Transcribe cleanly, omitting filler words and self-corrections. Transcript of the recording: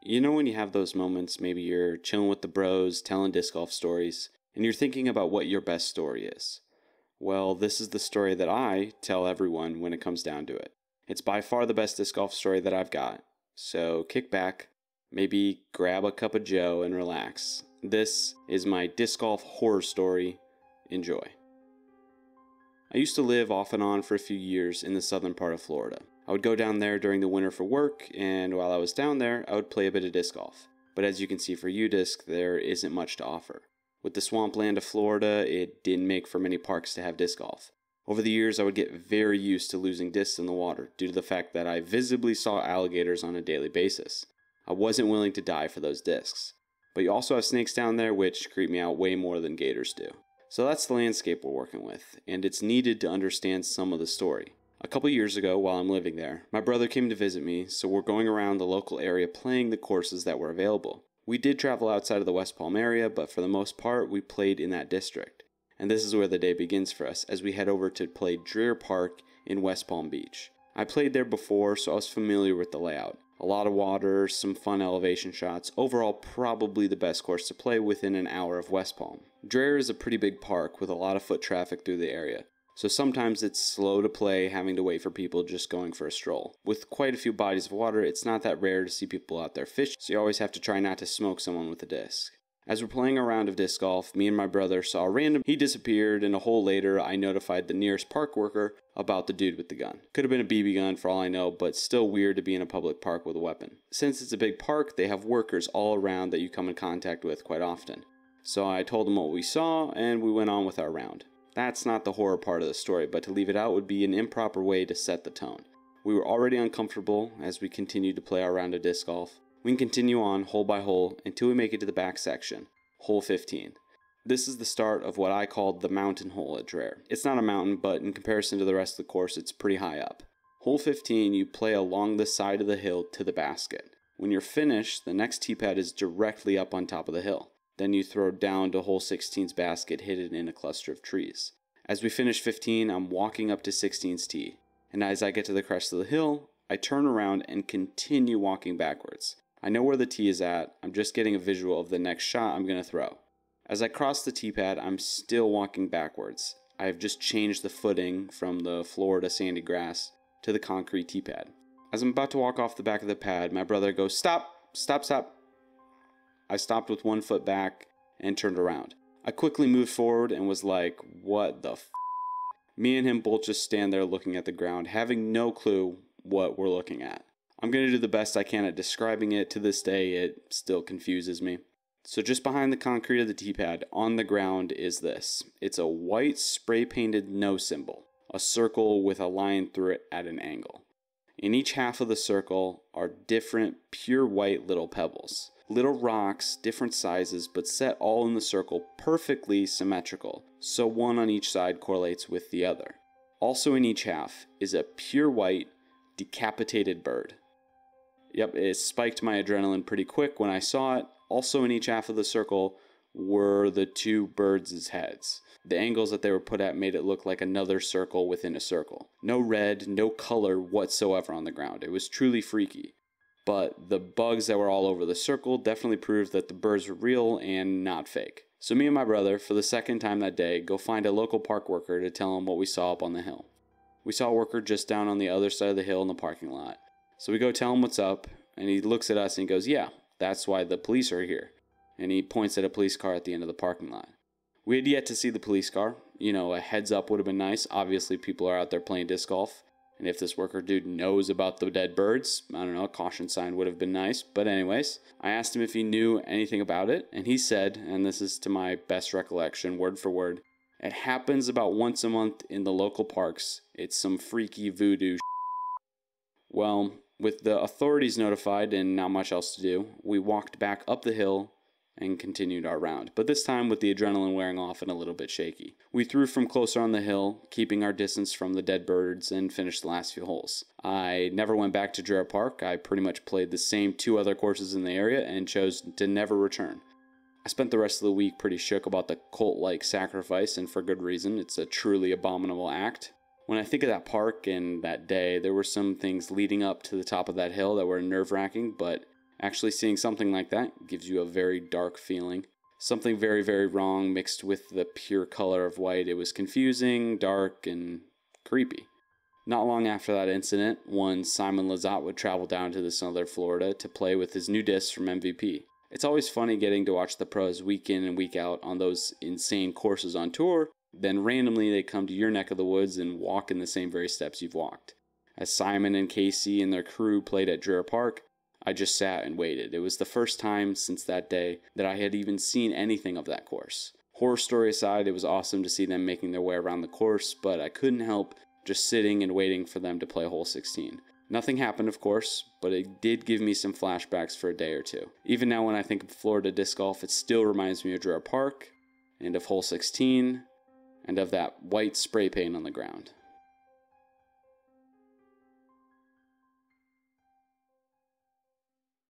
You know when you have those moments, maybe you're chilling with the bros, telling disc golf stories, and you're thinking about what your best story is. Well, this is the story that I tell everyone when it comes down to it. It's by far the best disc golf story that I've got. So kick back, maybe grab a cup of joe and relax. This is my disc golf horror story. Enjoy. I used to live off and on for a few years in the southern part of Florida. I would go down there during the winter for work, and while I was down there, I would play a bit of disc golf. But as you can see for UDisc, there isn't much to offer. With the swampland of Florida, it didn't make for many parks to have disc golf. Over the years, I would get very used to losing discs in the water due to the fact that I visibly saw alligators on a daily basis. I wasn't willing to die for those discs. But you also have snakes down there, which creep me out way more than gators do. So that's the landscape we're working with, and it's needed to understand some of the story. A couple years ago, while I'm living there, my brother came to visit me, so we're going around the local area playing the courses that were available. We did travel outside of the West Palm area, but for the most part, we played in that district. And this is where the day begins for us, as we head over to play Dreher Park in West Palm Beach. I played there before, so I was familiar with the layout. A lot of water, some fun elevation shots, overall probably the best course to play within an hour of West Palm. Dreher is a pretty big park with a lot of foot traffic through the area. So sometimes it's slow to play, having to wait for people just going for a stroll. With quite a few bodies of water, it's not that rare to see people out there fishing, so you always have to try not to smoke someone with a disc. As we're playing a round of disc golf, me and my brother saw a random. He disappeared, and a hole later, I notified the nearest park worker about the dude with the gun. Could have been a BB gun for all I know, but still weird to be in a public park with a weapon. Since it's a big park, they have workers all around that you come in contact with quite often. So I told him what we saw, and we went on with our round. That's not the horror part of the story, but to leave it out would be an improper way to set the tone. We were already uncomfortable as we continued to play our round of disc golf. We can continue on hole by hole until we make it to the back section, hole 15. This is the start of what I called the mountain hole at Dreher. It's not a mountain, but in comparison to the rest of the course, it's pretty high up. Hole 15, you play along the side of the hill to the basket. When you're finished, the next tee pad is directly up on top of the hill. Then you throw down to hole 16's basket hidden in a cluster of trees. As we finish 15, I'm walking up to 16's tee. And as I get to the crest of the hill, I turn around and continue walking backwards. I know where the tee is at, I'm just getting a visual of the next shot I'm going to throw. As I cross the tee pad, I'm still walking backwards. I have just changed the footing from the Florida sandy grass to the concrete tee pad. As I'm about to walk off the back of the pad, my brother goes, "Stop! Stop, stop!" I stopped with one foot back and turned around. I quickly moved forward and was like, what the f***? Me and him both just stand there looking at the ground, having no clue what we're looking at. I'm going to do the best I can at describing it. To this day, it still confuses me. So just behind the concrete of the tee pad, on the ground, is this. It's a white spray-painted no symbol, a circle with a line through it at an angle. In each half of the circle are different pure white little pebbles. Little rocks, different sizes, but set all in the circle perfectly symmetrical, so one on each side correlates with the other. Also in each half is a pure white, decapitated bird. Yep, it spiked my adrenaline pretty quick when I saw it. Also in each half of the circle were the two birds' heads. The angles that they were put at made it look like another circle within a circle. No red, no color whatsoever on the ground. It was truly freaky. But the bugs that were all over the circle definitely proved that the birds were real and not fake. So me and my brother, for the second time that day, go find a local park worker to tell him what we saw up on the hill. We saw a worker just down on the other side of the hill in the parking lot. So we go tell him what's up, and he looks at us and he goes, "Yeah, that's why the police are here." And he points at a police car at the end of the parking lot. We had yet to see the police car. You know, a heads up would have been nice. Obviously, people are out there playing disc golf. And if this worker dude knows about the dead birds, I don't know, a caution sign would have been nice. But anyways, I asked him if he knew anything about it. And he said, and this is to my best recollection, word for word, "It happens about once a month in the local parks. It's some freaky voodoo shit." Well, with the authorities notified and not much else to do, we walked back up the hill and continued our round, but this time with the adrenaline wearing off and a little bit shaky. We threw from closer on the hill, keeping our distance from the dead birds, and finished the last few holes. I never went back to Dreher Park. I pretty much played the same two other courses in the area and chose to never return. I spent the rest of the week pretty shook about the cult-like sacrifice, and for good reason. It's a truly abominable act. When I think of that park and that day, there were some things leading up to the top of that hill that were nerve-wracking, but Actually, seeing something like that gives you a very dark feeling. Something very, very wrong mixed with the pure color of white. It was confusing, dark, and creepy. Not long after that incident, one Simon Lizotte would travel down to the Southern Florida to play with his new discs from MVP. It's always funny getting to watch the pros week in and week out on those insane courses on tour, then randomly they come to your neck of the woods and walk in the same very steps you've walked. As Simon and Casey and their crew played at Dreher Park, I just sat and waited. It was the first time since that day that I had even seen anything of that course. Horror story aside, it was awesome to see them making their way around the course, but I couldn't help just sitting and waiting for them to play hole 16. Nothing happened, of course, but it did give me some flashbacks for a day or two. Even now when I think of Florida disc golf, it still reminds me of Dreher Park, and of hole 16, and of that white spray paint on the ground.